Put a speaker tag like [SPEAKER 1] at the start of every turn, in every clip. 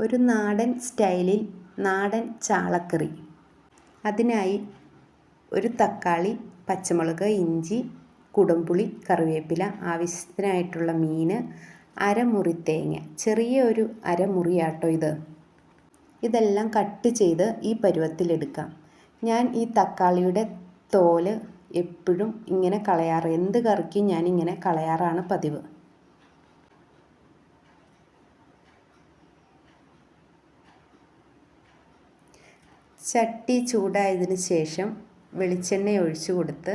[SPEAKER 1] ഒരു നാടൻ സ്റ്റൈലിൽ നാടൻ ചാളക്കറി. അതിനായി ഒരു തക്കാളി, പച്ചമുളക്, ഇഞ്ചി, കുടംപുളി, കറിവേപ്പില, ആവശ്യത്തിനായിട്ടുള്ള മീൻ, അരമുറി തേങ്ങ, ചെറിയ ഒരു അരമുറിയാട്ടോ ഇത്. ഇതെല്ലാം കട്ട് ചെയ്ത് ഈ പരുവത്തിലെടുക്കാം. ഞാൻ ഈ തക്കാളിയുടെ തോല് എപ്പോഴും ഇങ്ങനെ കളയാറ്, എന്ത് കറിക്കും ഞാനിങ്ങനെ കളയാറാണ് പതിവ്. ചട്ടി ചൂടായതിന് ശേഷം വെളിച്ചെണ്ണ ഒഴിച്ചു കൊടുത്ത്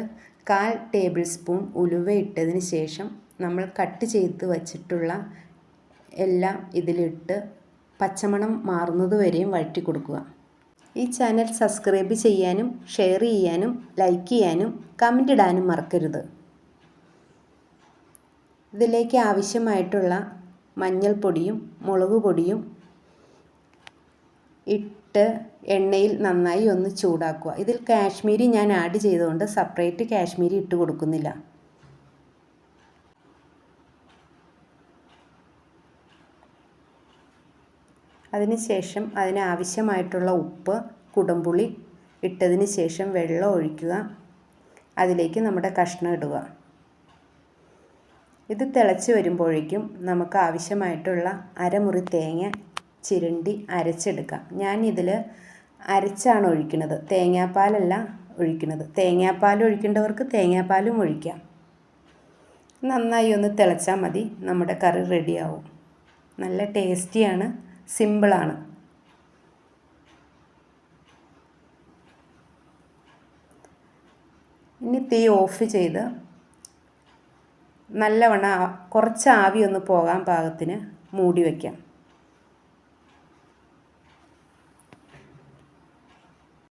[SPEAKER 1] 1/4 ടേബിൾ സ്പൂൺ ഉലുവ ഇട്ടതിന് ശേഷം നമ്മൾ കട്ട് ചെയ്ത് വച്ചിട്ടുള്ള എല്ലാം ഇതിലിട്ട് പച്ചമണം മാറുന്നത് വരെയും വഴറ്റി കൊടുക്കുക. ഈ ചാനൽ സബ്സ്ക്രൈബ് ചെയ്യാനും ഷെയർ ചെയ്യാനും ലൈക്ക് ചെയ്യാനും കമൻ്റ് ഇടാനും മറക്കരുത്. ഇതിലേക്ക് ആവശ്യമായിട്ടുള്ള മഞ്ഞൾപ്പൊടിയും മുളക് പൊടിയും ഇട്ട് എണ്ണയിൽ നന്നായി ഒന്ന് ചൂടാക്കുക. ഇതിൽ കാശ്മീരി ഞാൻ ആഡ് ചെയ്തുകൊണ്ട് സെപ്പറേറ്റ് കാശ്മീരി ഇട്ട് കൊടുക്കുന്നില്ല. അതിനുശേഷം അതിനാവശ്യമായിട്ടുള്ള ഉപ്പ്, കുടംപുളി ഇട്ടതിന് ശേഷം വെള്ളം ഒഴിക്കുക. അതിലേക്ക് നമ്മുടെ കഷ്ണം ഇടുക. ഇത് തിളച്ച് വരുമ്പോഴേക്കും നമുക്ക് ആവശ്യമായിട്ടുള്ള അരമുറി തേങ്ങ ചിരണ്ടി അരച്ചെടുക്കാം. ഞാൻ ഇതിൽ അരച്ചാണ് ഒഴിക്കുന്നത്, തേങ്ങാപ്പാലല്ല ഒഴിക്കുന്നത്. തേങ്ങാപ്പാൽ ഒഴിക്കേണ്ടവർക്ക് തേങ്ങാപ്പാലും ഒഴിക്കാം. നന്നായി ഒന്ന് തിളച്ചാൽ മതി, നമ്മുടെ കറി റെഡിയാവും. നല്ല ടേസ്റ്റിയാണ്, സിമ്പിളാണ്. ഇനി തീ ഓഫ് ചെയ്ത് നല്ലവണ്ണം കുറച്ച് ആവി ഒന്ന് പോകാൻ പാകത്തിന് മൂടി വയ്ക്കാം.